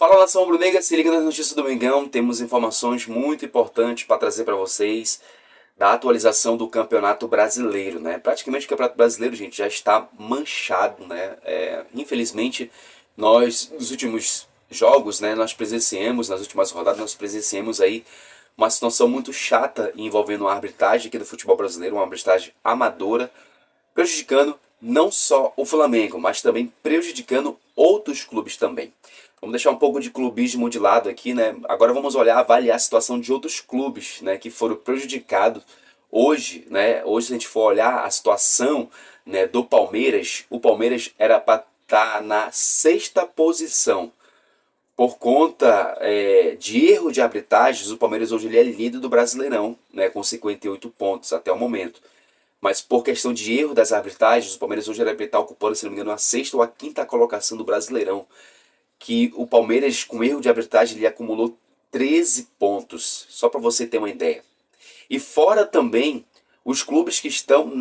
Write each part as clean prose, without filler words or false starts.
Fala, nação rubro-negra, se liga nas notícias do Mengão. Temos informações muito importantes para trazer para vocês da atualização do Campeonato Brasileiro, né? Praticamente o Campeonato Brasileiro, gente, já está manchado, né? Infelizmente, nós nos últimos jogos, né, nós presenciamos, nas últimas rodadas, nós presenciamos aí uma situação muito chata envolvendo a arbitragem aqui do futebol brasileiro, uma arbitragem amadora, prejudicando não só o Flamengo, mas também prejudicando outros clubes também. Vamos deixar um pouco de clubismo de lado aqui, né? Agora vamos avaliar a situação de outros clubes, né, que foram prejudicados hoje, né? Hoje, se a gente for olhar a situação, né, do Palmeiras, o Palmeiras era para estar na sexta posição. Por conta de erro de arbitragens, o Palmeiras hoje ele é líder do Brasileirão, né, com 58 pontos até o momento. Mas por questão de erro das arbitragens, o Palmeiras hoje era para estar ocupando, se não me engano, a sexta ou a quinta colocação do Brasileirão. Que o Palmeiras, com erro de arbitragem, ele acumulou 13 pontos, só para você ter uma ideia. E fora também os clubes que estão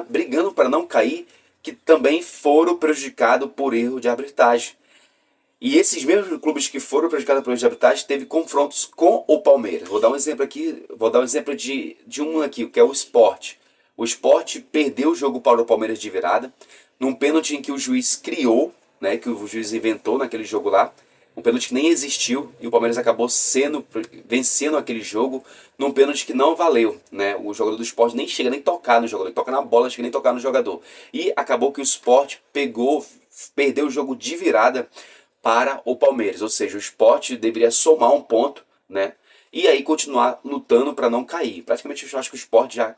brigando para não cair, que também foram prejudicados por erro de arbitragem. E esses mesmos clubes que foram prejudicados por erro de arbitragem teve confrontos com o Palmeiras. Vou dar um exemplo aqui, de um aqui, que é o Sport. O Sport perdeu o jogo para o Palmeiras de virada, num pênalti em que o juiz criou, né, que o juiz inventou naquele jogo lá, um pênalti que nem existiu, e o Palmeiras acabou vencendo aquele jogo num pênalti que não valeu, né? O jogador do Sport nem chega nem tocar no jogador, ele toca na bola, chega nem tocar no jogador. E acabou que o Sport perdeu o jogo de virada para o Palmeiras, ou seja, o Sport deveria somar um ponto, né? E aí continuar lutando para não cair. Praticamente eu acho que o Sport já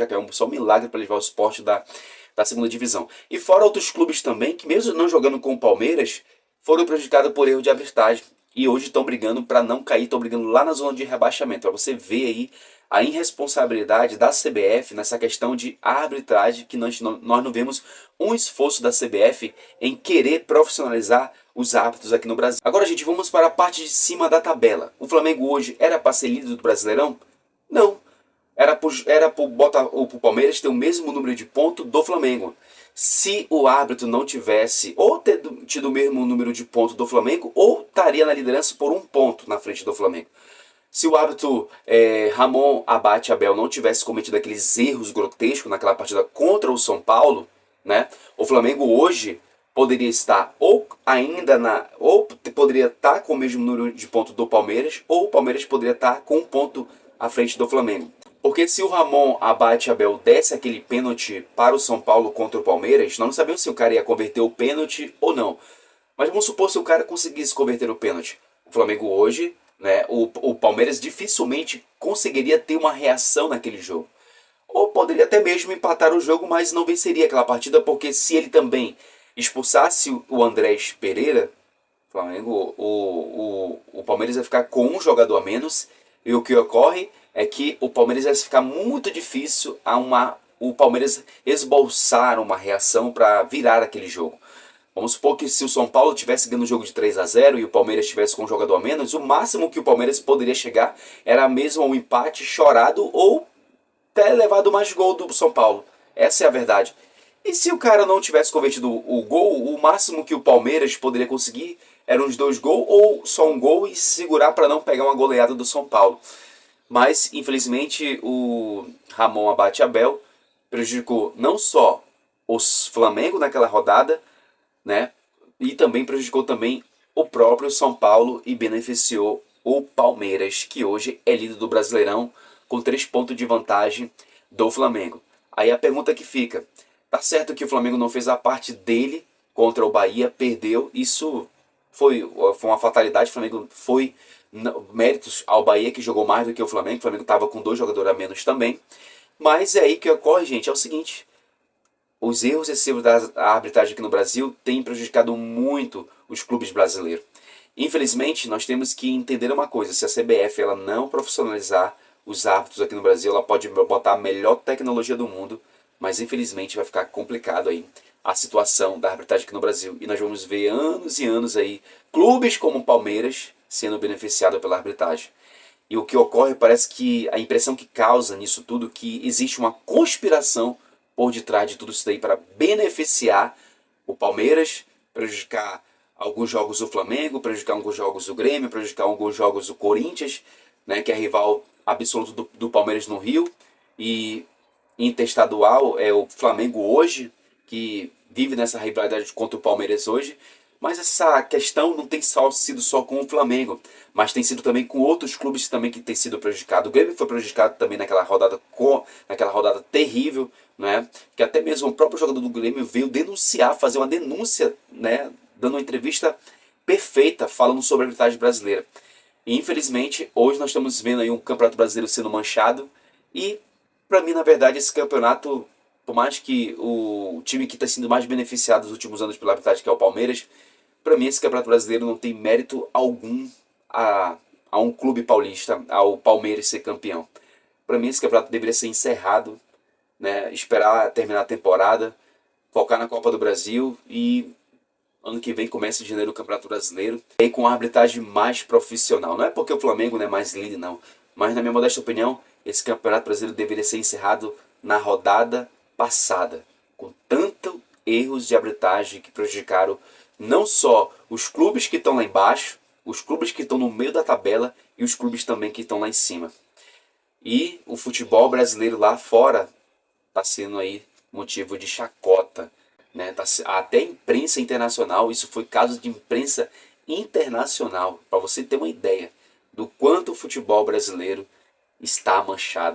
caiu, só um milagre para levar o Sport da segunda divisão. E fora outros clubes também, que mesmo não jogando com o Palmeiras, foram prejudicados por erro de arbitragem. E hoje estão brigando para não cair, estão brigando lá na zona de rebaixamento. Para você ver aí a irresponsabilidade da CBF nessa questão de arbitragem, que nós não vemos um esforço da CBF em querer profissionalizar os árbitros aqui no Brasil. Agora, gente, vamos para a parte de cima da tabela. O Flamengo hoje era para ser líder do Brasileirão? Não. Era para o Palmeiras ter o mesmo número de pontos do Flamengo. Se o árbitro não tivesse ou tido o mesmo número de pontos do Flamengo, ou estaria na liderança por um ponto na frente do Flamengo. Se o árbitro Ramon Abate Abel não tivesse cometido aqueles erros grotescos naquela partida contra o São Paulo, né, o Flamengo hoje poderia estar ou poderia estar com o mesmo número de pontos do Palmeiras, ou o Palmeiras poderia estar com um ponto à frente do Flamengo. Porque se o Ramon Abate Abel desse aquele pênalti para o São Paulo contra o Palmeiras, nós não sabemos se o cara ia converter o pênalti ou não. Mas vamos supor se o cara conseguisse converter o pênalti. O Flamengo hoje, né, o Palmeiras dificilmente conseguiria ter uma reação naquele jogo. Ou poderia até mesmo empatar o jogo, mas não venceria aquela partida, porque se ele também expulsasse o Andrés Pereira, Flamengo, o Palmeiras vai ficar com um jogador a menos. E o que ocorre é que o Palmeiras vai ficar muito difícil o Palmeiras esboçar uma reação para virar aquele jogo. Vamos supor que se o São Paulo tivesse ganhando o jogo de 3-0 e o Palmeiras estivesse com um jogador a menos, o máximo que o Palmeiras poderia chegar era mesmo um empate chorado ou até levado mais gol do São Paulo. Essa é a verdade. E se o cara não tivesse convertido o gol, o máximo que o Palmeiras poderia conseguir eram uns 2 gols ou só um gol e segurar para não pegar uma goleada do São Paulo. Mas, infelizmente, o Ramon Abate Abel prejudicou não só os Flamengo naquela rodada, né, e também prejudicou também o próprio São Paulo e beneficiou o Palmeiras, que hoje é líder do Brasileirão com 3 pontos de vantagem do Flamengo. Aí a pergunta que fica, tá certo que o Flamengo não fez a parte dele contra o Bahia, perdeu, isso foi uma fatalidade, o Flamengo foi méritos ao Bahia, que jogou mais do que o Flamengo estava com 2 jogadores a menos também, mas é aí que ocorre, gente, é o seguinte, os erros excessivos da arbitragem aqui no Brasil têm prejudicado muito os clubes brasileiros. Infelizmente, nós temos que entender uma coisa, se a CBF ela não profissionalizar os árbitros aqui no Brasil, ela pode botar a melhor tecnologia do mundo, mas infelizmente vai ficar complicado aí a situação da arbitragem aqui no Brasil. E nós vamos ver anos e anos aí, clubes como o Palmeiras sendo beneficiados pela arbitragem. E o que ocorre, parece que a impressão que causa nisso tudo, que existe uma conspiração por detrás de tudo isso daí para beneficiar o Palmeiras, prejudicar alguns jogos do Flamengo, prejudicar alguns jogos do Grêmio, prejudicar alguns jogos do Corinthians, né, que é rival absoluto do Palmeiras no Rio, e interestadual é o Flamengo hoje, que vive nessa rivalidade contra o Palmeiras hoje. Mas essa questão não tem sido só com o Flamengo, mas tem sido também com outros clubes também que têm sido prejudicados. O Grêmio foi prejudicado também naquela rodada terrível, né? Que até mesmo o próprio jogador do Grêmio veio denunciar, fazer uma denúncia, né? Dando uma entrevista perfeita falando sobre a arbitragem brasileira. E infelizmente hoje nós estamos vendo aí um campeonato brasileiro sendo manchado e para mim, na verdade, esse campeonato, por mais que o time que está sendo mais beneficiado nos últimos anos pela arbitragem, que é o Palmeiras, para mim esse campeonato brasileiro não tem mérito algum a um clube paulista, ao Palmeiras ser campeão. Para mim esse campeonato deveria ser encerrado, né? Esperar terminar a temporada, focar na Copa do Brasil e ano que vem começa em janeiro o Campeonato Brasileiro. E com a arbitragem mais profissional. Não é porque o Flamengo não é mais líder, não. Mas na minha modesta opinião, esse Campeonato Brasileiro deveria ser encerrado na rodada passada. Com tantos erros de arbitragem que prejudicaram não só os clubes que estão lá embaixo, os clubes que estão no meio da tabela e os clubes também que estão lá em cima. E o futebol brasileiro lá fora está sendo aí motivo de chacota, né? Até a imprensa internacional, isso foi caso de imprensa internacional, para você ter uma ideia do quanto o futebol brasileiro está manchado.